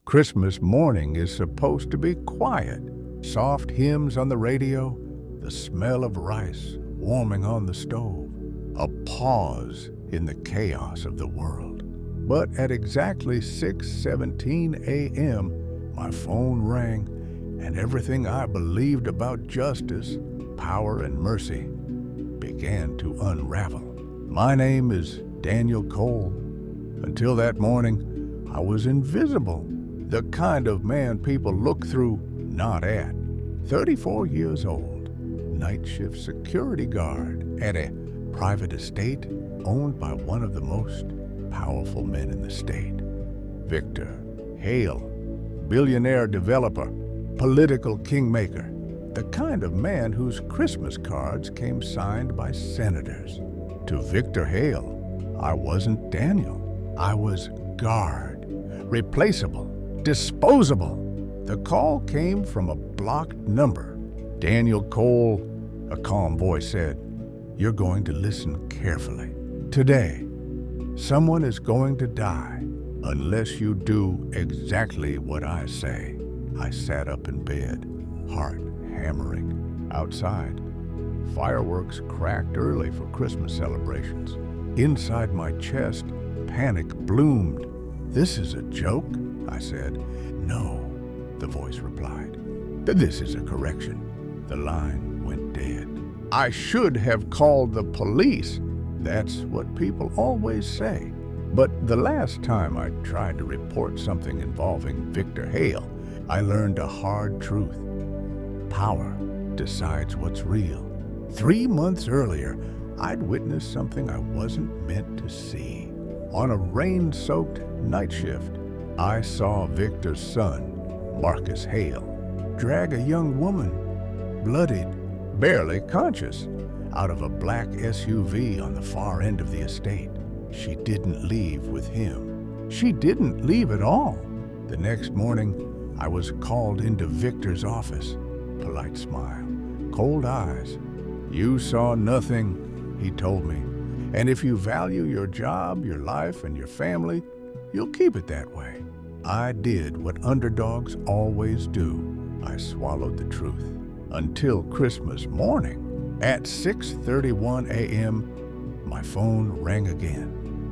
Christmas morning is supposed to be quiet. Soft hymns on the radio, the smell of rice warming on the stove, a pause in the chaos of the world. But at exactly 6:17 a.m., my phone rang, and everything I believed about justice, power, and mercy began to unravel. My name is Daniel Cole. Until that morning, I was invisible, the kind of man people look through, not at. 34 years old, night shift security guard at a private estate owned by one of the most powerful men in the state. Victor Hale, billionaire developer, political kingmaker, the kind of man whose Christmas cards came signed by senators. To Victor Hale, I wasn't Daniel. I was guard, replaceable, disposable. The call came from a blocked number. Daniel Cole, a calm voice said, "You're going to listen carefully. Today, someone is going to die unless you do exactly what I say." I sat up in bed, heart hammering. Outside, fireworks cracked early for Christmas celebrations. Inside my chest, panic bloomed. "This is a joke?" I said. "No," the voice replied. "This is a correction." The line went dead. I should have called the police. That's what people always say. But the last time I tried to report something involving Victor Hale, I learned a hard truth. Power decides what's real. 3 months earlier, I'd witnessed something I wasn't meant to see. On a rain-soaked night shift, I saw Victor's son, Marcus Hale, drag a young woman, bloodied, barely conscious, out of a black SUV on the far end of the estate. She didn't leave with him. She didn't leave at all. The next morning, I was called into Victor's office. Polite smile, cold eyes. "You saw nothing," he told me. "And if you value your job, your life, and your family, you'll keep it that way." I did what underdogs always do. I swallowed the truth. Until Christmas morning. At 6:31 a.m., my phone rang again.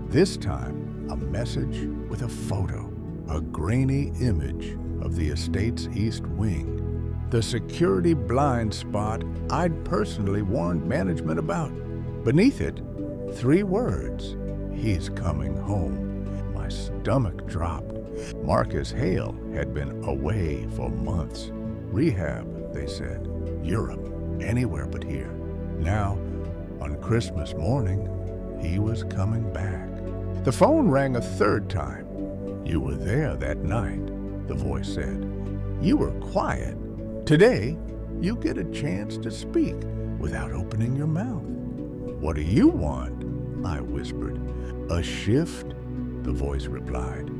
This time, a message with a photo, a grainy image of the estate's east wing. The security blind spot I'd personally warned management about. Beneath it, 3 words, "He's coming home." My stomach dropped. Marcus Hale had been away for months. Rehab, they said. Europe, anywhere but here. Now, on Christmas morning, he was coming back. The phone rang a third time. "You were there that night," the voice said. "You were quiet. Today, you get a chance to speak without opening your mouth." "What do you want?" I whispered. "A shift," the voice replied.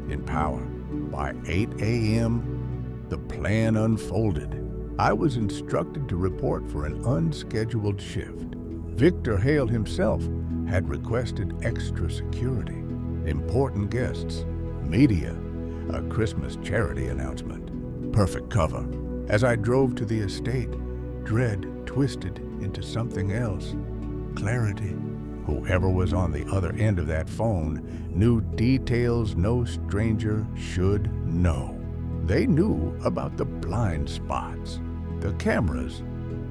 In power, by 8 a.m., the plan unfolded. I was instructed to report for an unscheduled shift. Victor Hale himself had requested extra security, important guests, media, a Christmas charity announcement. Perfect cover. As I drove to the estate, dread twisted into something else. Clarity. Whoever was on the other end of that phone knew details no stranger should know. They knew about the blind spots, the cameras,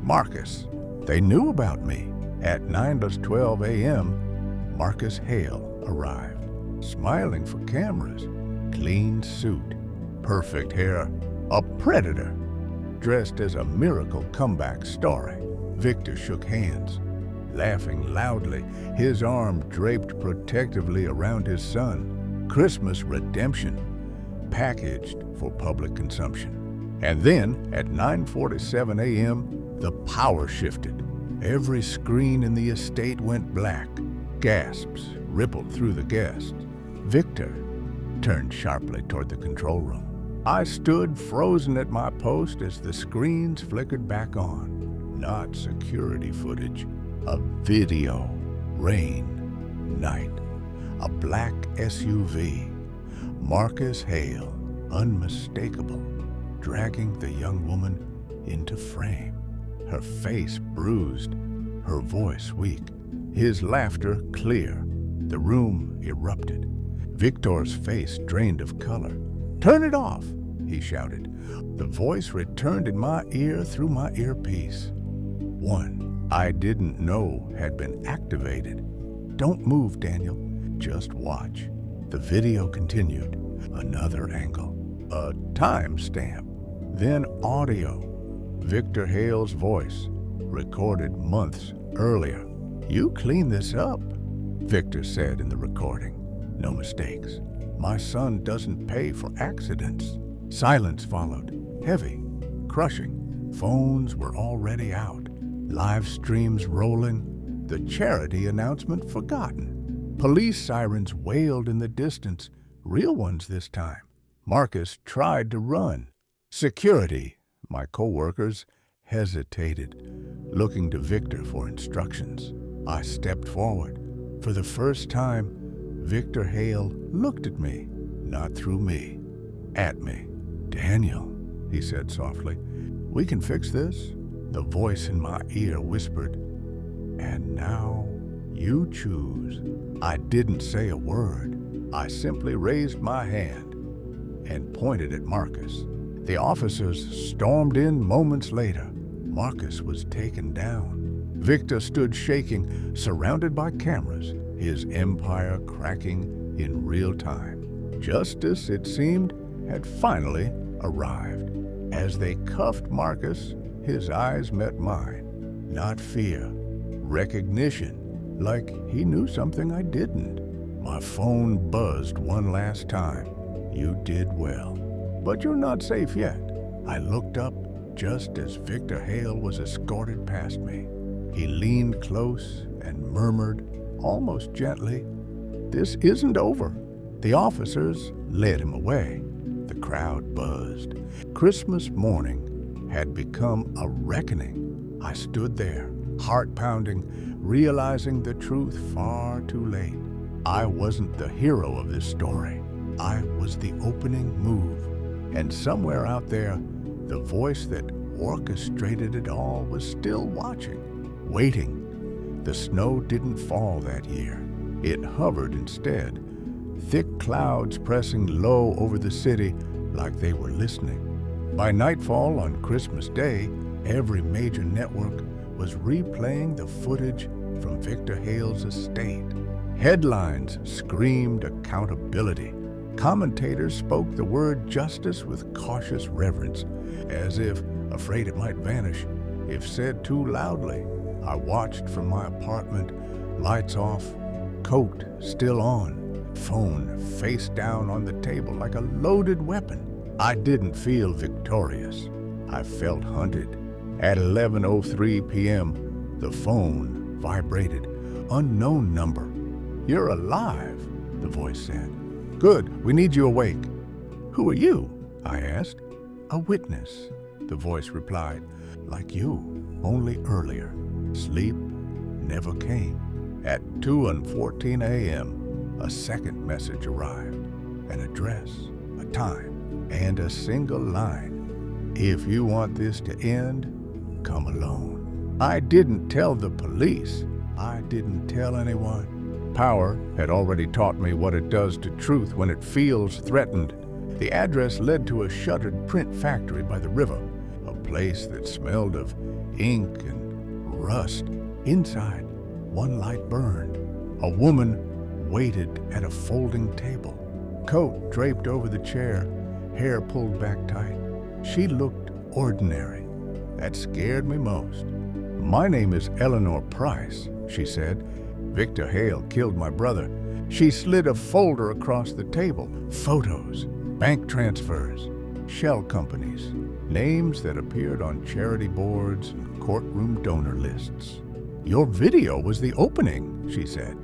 Marcus. They knew about me. At 9:12 a.m., Marcus Hale arrived, smiling for cameras, clean suit, perfect hair, a predator, dressed as a miracle comeback story. Victor shook hands, laughing loudly, his arm draped protectively around his son. Christmas redemption, packaged for public consumption. And then, at 9:47 a.m., the power shifted. Every screen in the estate went black. Gasps rippled through the guests. Victor turned sharply toward the control room. I stood frozen at my post as the screens flickered back on. Not security footage, a video. Rain, night, a black SUV. Marcus Hale, unmistakable, dragging the young woman into frame. Her face bruised, her voice weak, his laughter clear. The room erupted. Victor's face drained of color. "Turn it off!" he shouted. The voice returned in my ear through my earpiece. One I didn't know had been activated. "Don't move, Daniel. Just watch." The video continued. Another angle. A timestamp. Then audio. Victor Hale's voice, recorded months earlier. "You clean this up," Victor said in the recording. "No mistakes. My son doesn't pay for accidents." Silence followed, heavy, crushing. Phones were already out, live streams rolling, the charity announcement forgotten. Police sirens wailed in the distance, real ones this time. Marcus tried to run. Security, my co-workers, hesitated, looking to Victor for instructions. I stepped forward. For the first time, Victor Hale looked at me, not through me, at me. "Daniel," he said softly, "we can fix this." The voice in my ear whispered, "And now you choose." I didn't say a word. I simply raised my hand and pointed at Marcus. The officers stormed in moments later. Marcus was taken down. Victor stood shaking, surrounded by cameras, his empire cracking in real time. Justice, it seemed, had finally arrived. As they cuffed Marcus, his eyes met mine. Not fear, recognition, like he knew something I didn't. My phone buzzed one last time. "You did well. But you're not safe yet." I looked up just as Victor Hale was escorted past me. He leaned close and murmured, almost gently, "This isn't over." The officers led him away. The crowd buzzed. Christmas morning had become a reckoning. I stood there, heart pounding, realizing the truth far too late. I wasn't the hero of this story. I was the opening move. And somewhere out there, the voice that orchestrated it all was still watching, waiting. The snow didn't fall that year. It hovered instead, thick clouds pressing low over the city like they were listening. By nightfall on Christmas Day, every major network was replaying the footage from Victor Hale's estate. Headlines screamed accountability. Commentators spoke the word justice with cautious reverence, as if afraid it might vanish if said too loudly. I watched from my apartment, lights off, coat still on, phone face down on the table like a loaded weapon. I didn't feel victorious. I felt hunted. At 11:03 p.m., the phone vibrated. "Unknown number." "You're alive," the voice said. "Good, we need you awake." "Who are you?" I asked. "A witness," the voice replied. "Like you, only earlier. Sleep never came." At 2:14 a.m., a second message arrived. An address, a time, and a single line. "If you want this to end, come alone." I didn't tell the police. I didn't tell anyone. Power had already taught me what it does to truth when it feels threatened. The address led to a shuttered print factory by the river, a place that smelled of ink and rust. Inside, one light burned. A woman waited at a folding table, coat draped over the chair, hair pulled back tight. She looked ordinary. That scared me most. "My name is Eleanor Price," she said. "Victor Hale killed my brother." She slid a folder across the table. Photos, bank transfers, shell companies, names that appeared on charity boards and courtroom donor lists. "Your video was the opening," she said.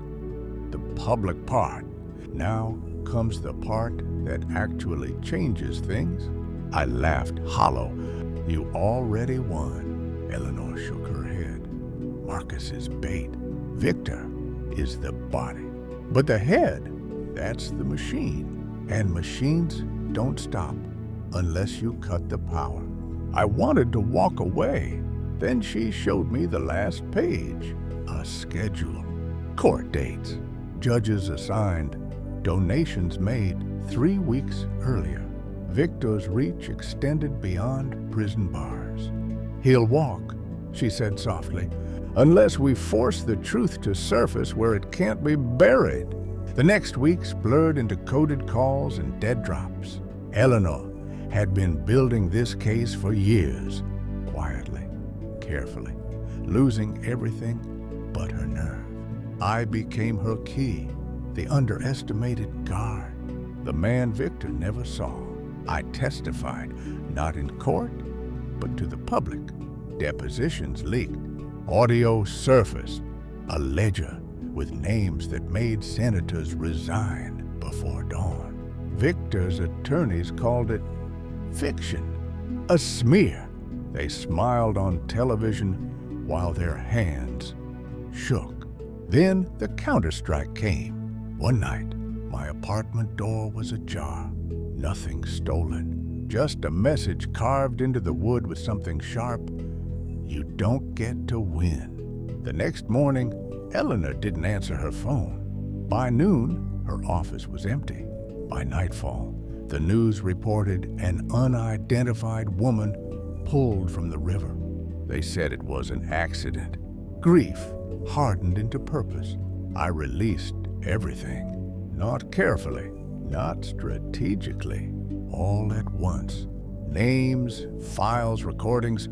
"The public part. Now comes the part that actually changes things." I laughed hollow. "You already won." Eleanor shook her head. "Marcus is bait. Victor is the body. But the head, that's the machine. And machines don't stop unless you cut the power. I wanted to walk away. Then she showed me the last page, a schedule, court dates, judges assigned, donations made 3 weeks earlier. Victor's reach extended beyond prison bars. He'll walk, she said softly, unless we force the truth to surface where it can't be buried. The next weeks blurred into coded calls and dead drops. Eleanor had been building this case for years, quietly, carefully, losing everything but her nerve. I became her key, the underestimated guard, the man Victor never saw. I testified, not in court, but to the public. Depositions leaked, audio surfaced, a ledger with names that made senators resign before dawn. Victor's attorneys called it fiction, a smear. They smiled on television while their hands shook. Then the counterstrike came. One night, my apartment door was ajar. Nothing stolen, just a message carved into the wood with something sharp. You don't get to win. The next morning, Eleanor didn't answer her phone. By noon, her office was empty. By nightfall, the news reported an unidentified woman pulled from the river. They said it was an accident. Grief hardened into purpose. I released everything, not carefully, not strategically, all at once. Names, files, recordings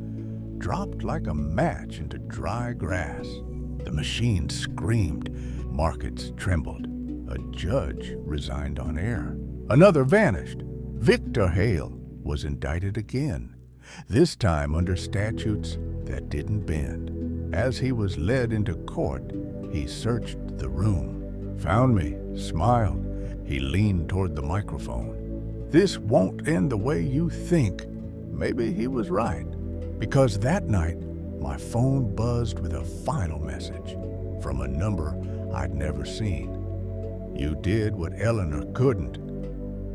dropped like a match into dry grass. The machine screamed. Markets trembled. A judge resigned on air. Another vanished. Victor Hale was indicted again, this time under statutes that didn't bend. As he was led into court, he searched the room, found me, smiled. He leaned toward the microphone. This won't end the way you think. Maybe he was right, because that night, my phone buzzed with a final message from a number I'd never seen. You did what Eleanor couldn't.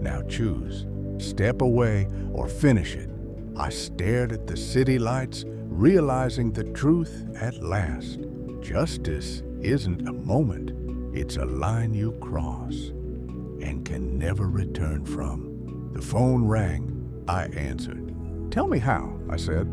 Now choose. Step away or finish it. I stared at the city lights, realizing the truth at last. Justice isn't a moment. It's a line you cross and can never return from. The phone rang. I answered. Tell me how, I said.